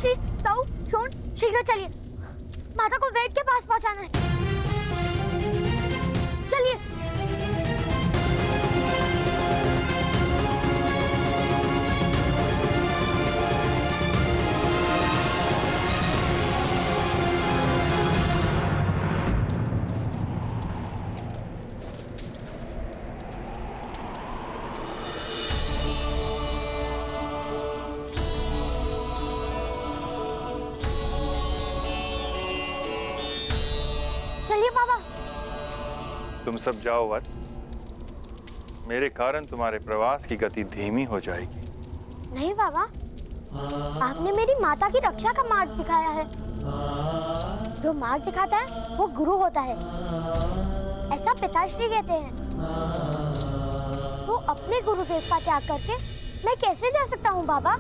पिताश्री, ताऊ, शोन, शीघ्र चलिए, माता को वैद्य के पास पहुंचाना है। चलिए। चलिए बाबा। तुम सब जाओ वत्स, मेरे कारण तुम्हारे प्रवास की गति धीमी हो जाएगी। नहीं बाबा, आपने मेरी माता की रक्षा का मार्ग दिखाया है। जो मार्ग दिखाता है वो गुरु होता है, ऐसा पिताश्री कहते हैं। तो अपने गुरुदेव का त्याग करके मैं कैसे जा सकता हूँ बाबा?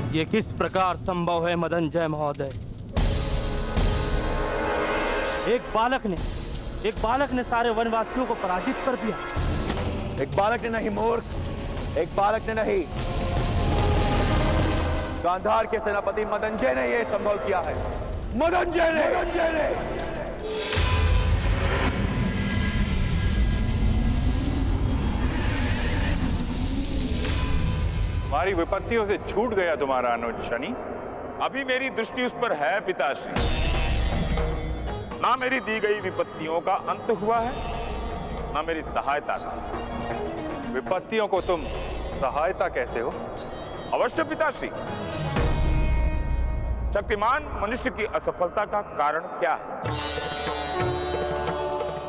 ये किस प्रकार संभव है मदनजय महोदय? एक बालक ने सारे वनवासियों को पराजित कर दिया। एक बालक ने नहीं मूर्ख, एक बालक ने नहीं, गांधार के सेनापति मदनजय ने यह संभव किया है। मदनजय ने। तुम्हारी विपत्तियों से छूट गया तुम्हारा अनुज शनि। अभी मेरी दृष्टि उस पर है पिताश्री। ना मेरी दी गई विपत्तियों का अंत हुआ है, ना मेरी सहायता का। विपत्तियों को तुम सहायता कहते हो? अवश्य पिताश्री। शक्तिमान मनुष्य की असफलता का कारण क्या है?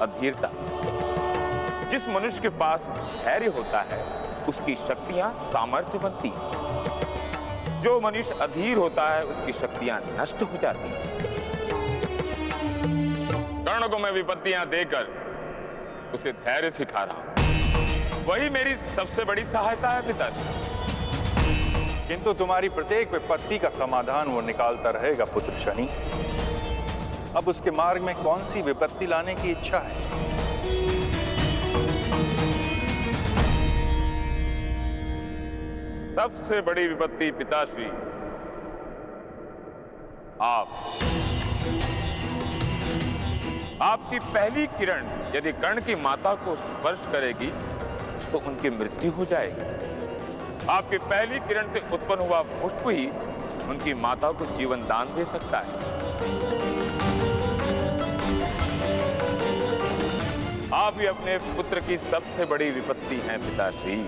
अधीरता। जिस मनुष्य के पास धैर्य होता है उसकी शक्तियां सामर्थ्य बनती हैं। जो मनुष्य अधीर होता है उसकी शक्तियां नष्ट हो जाती हैं। कर्ण को मैं विपत्तियां देकर उसे धैर्य सिखा रहा हूं, वही मेरी सबसे बड़ी सहायता है पिताजी। किंतु तुम्हारी प्रत्येक विपत्ति का समाधान वो निकालता रहेगा पुत्र शनि। अब उसके मार्ग में कौन सी विपत्ति लाने की इच्छा है? सबसे बड़ी विपत्ति पिताश्री आपकी पहली किरण यदि कर्ण की माता को स्पर्श करेगी तो उनकी मृत्यु हो जाएगी। आपकी पहली किरण से उत्पन्न हुआ पुष्प ही उनकी माता को जीवन दान दे सकता है। आप ही अपने पुत्र की सबसे बड़ी विपत्ति हैं पिताश्री।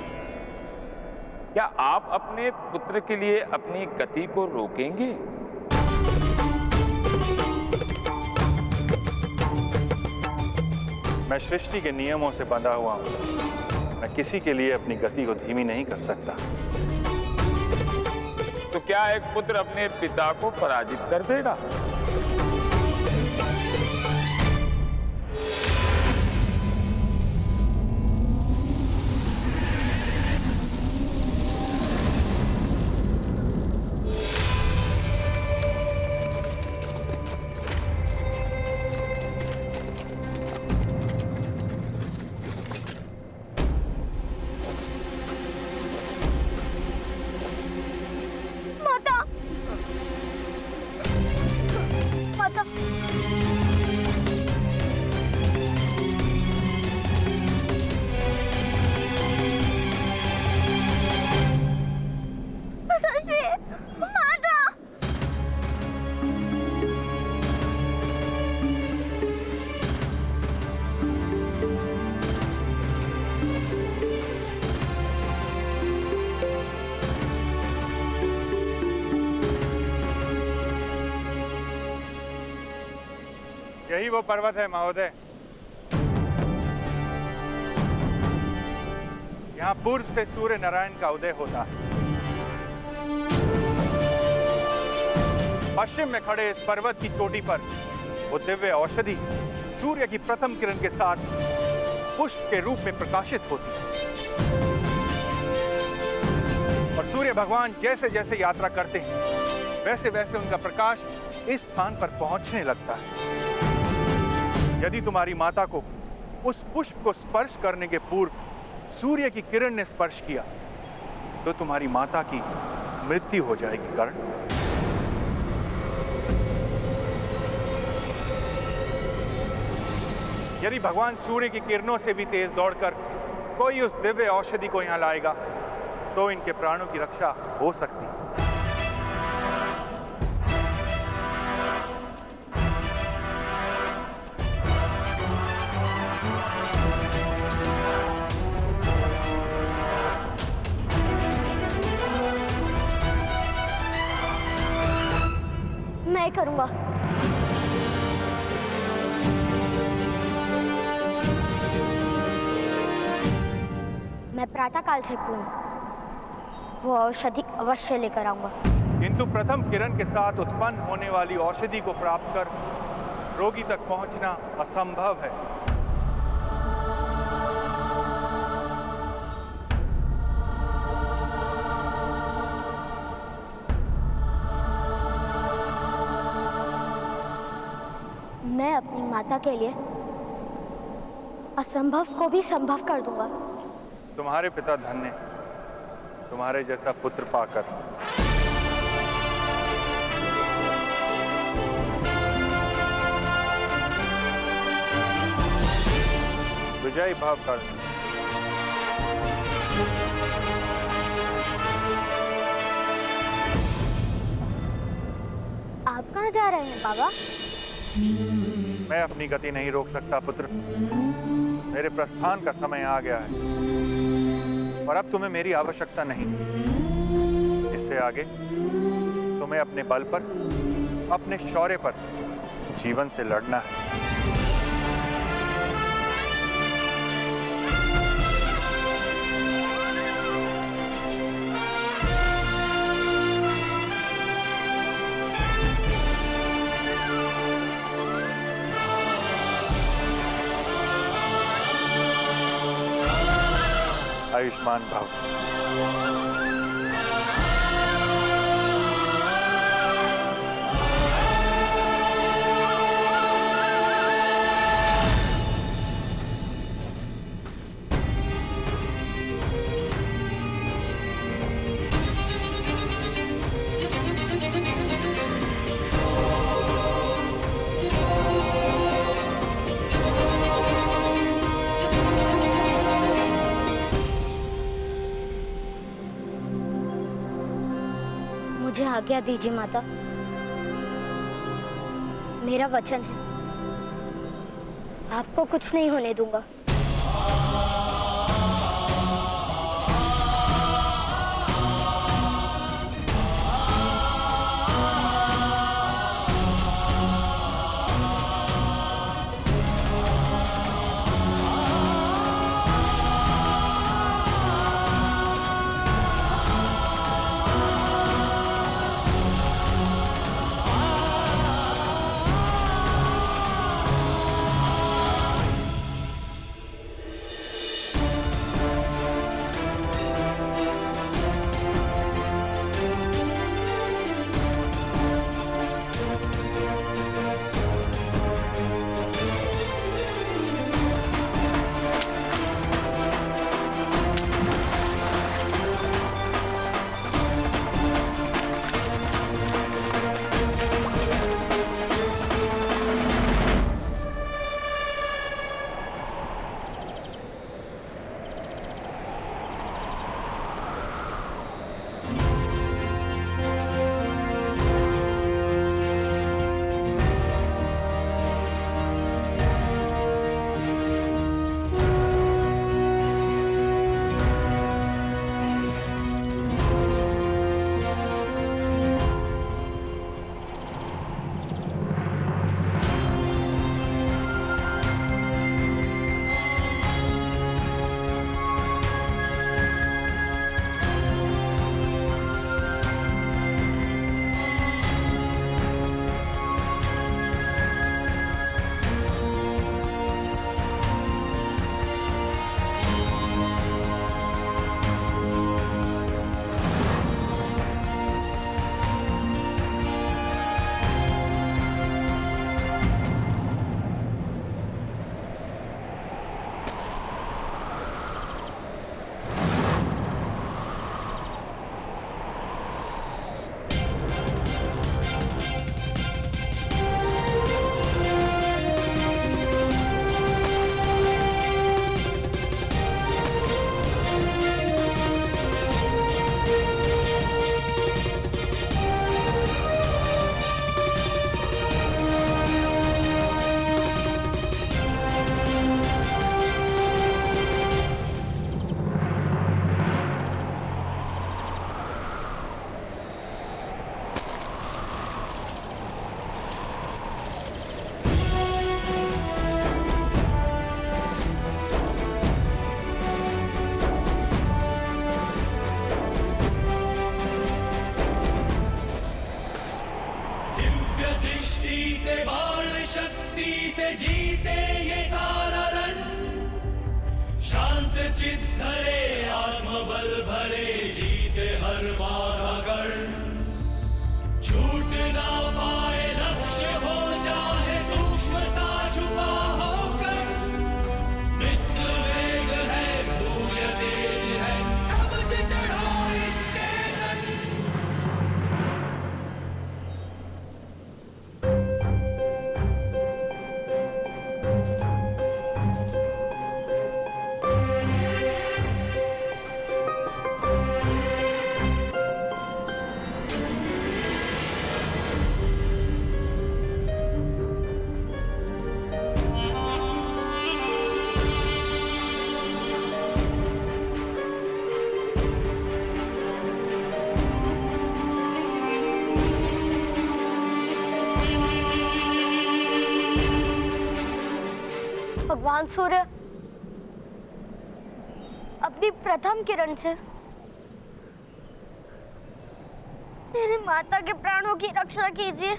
क्या आप अपने पुत्र के लिए अपनी गति को रोकेंगे? मैं सृष्टि के नियमों से बंधा हुआ हूं। मैं किसी के लिए अपनी गति को धीमी नहीं कर सकता। तो क्या एक पुत्र अपने पिता को पराजित कर देगा? यही वो पर्वत है महोदय। यहाँ पूर्व से सूर्य नारायण का उदय होता है। पश्चिम में खड़े इस पर्वत की चोटी पर वो दिव्य औषधि सूर्य की प्रथम किरण के साथ पुष्प के रूप में प्रकाशित होती है। और सूर्य भगवान जैसे जैसे यात्रा करते हैं वैसे वैसे उनका प्रकाश इस स्थान पर पहुंचने लगता है। यदि तुम्हारी माता को उस पुष्प को स्पर्श करने के पूर्व सूर्य की किरण ने स्पर्श किया तो तुम्हारी माता की मृत्यु हो जाएगी कर्ण। यदि भगवान सूर्य की किरणों से भी तेज दौड़कर कोई उस दिव्य औषधि को यहां लाएगा तो इनके प्राणों की रक्षा हो सकती है। मैं करूंगा। मैं प्रातःकाल से वो औषधि अवश्य लेकर आऊंगा। किंतु प्रथम किरण के साथ उत्पन्न होने वाली औषधि को प्राप्त कर रोगी तक पहुंचना असंभव है। मैं अपनी माता के लिए असंभव को भी संभव कर दूंगा। तुम्हारे पिता धन्य तुम्हारे जैसा पुत्र पाकर। विजयी भाव कर। आप कहाँ जा रहे हैं बाबा? मैं अपनी गति नहीं रोक सकता पुत्र। मेरे प्रस्थान का समय आ गया है और अब तुम्हें मेरी आवश्यकता नहीं। इससे आगे तुम्हें अपने बल पर, अपने शौर्य पर जीवन से लड़ना है। आयुष्मान भव। मुझे आज्ञा दीजिए माता। मेरा वचन है, आपको कुछ नहीं होने दूंगा। भरे जीते हर बाधा गढ़, छूट ना पाए लक्ष्य हो जाए सूक्ष्म सा छुपा होकर, मित्र वेग है सूर्य तेज है कवच चढ़ो इसके तन। भगवान सूर्य, अपनी प्रथम किरण से मेरी माता के प्राणों की रक्षा कीजिए।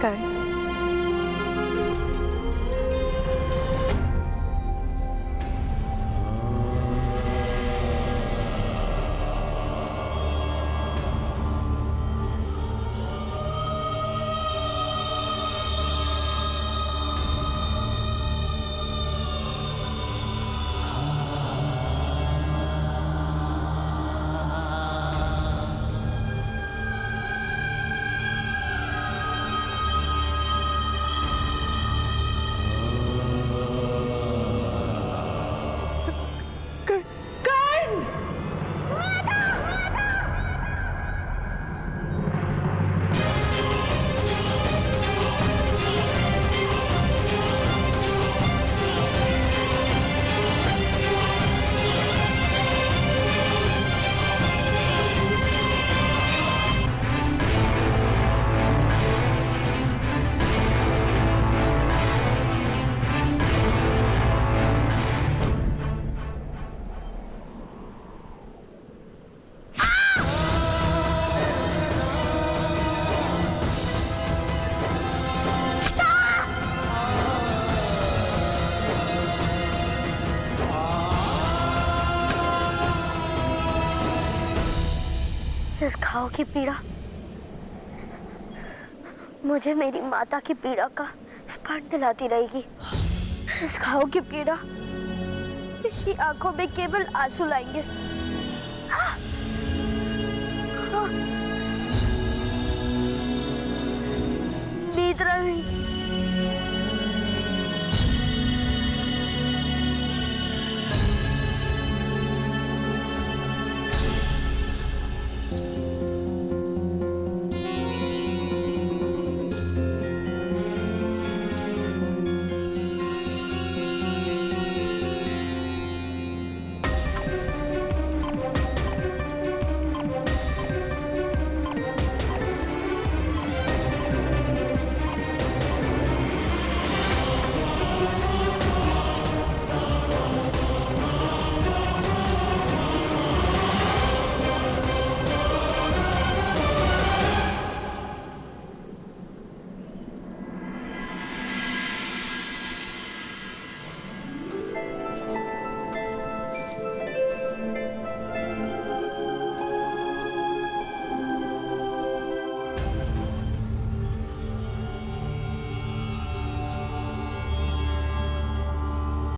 कर्ण, इस घाव की पीड़ा मुझे मेरी माता की पीड़ा का स्मरण दिलाती रहेगी। इस घाव की पीड़ा मेरी आंखों में केवल आंसू लाएंगे।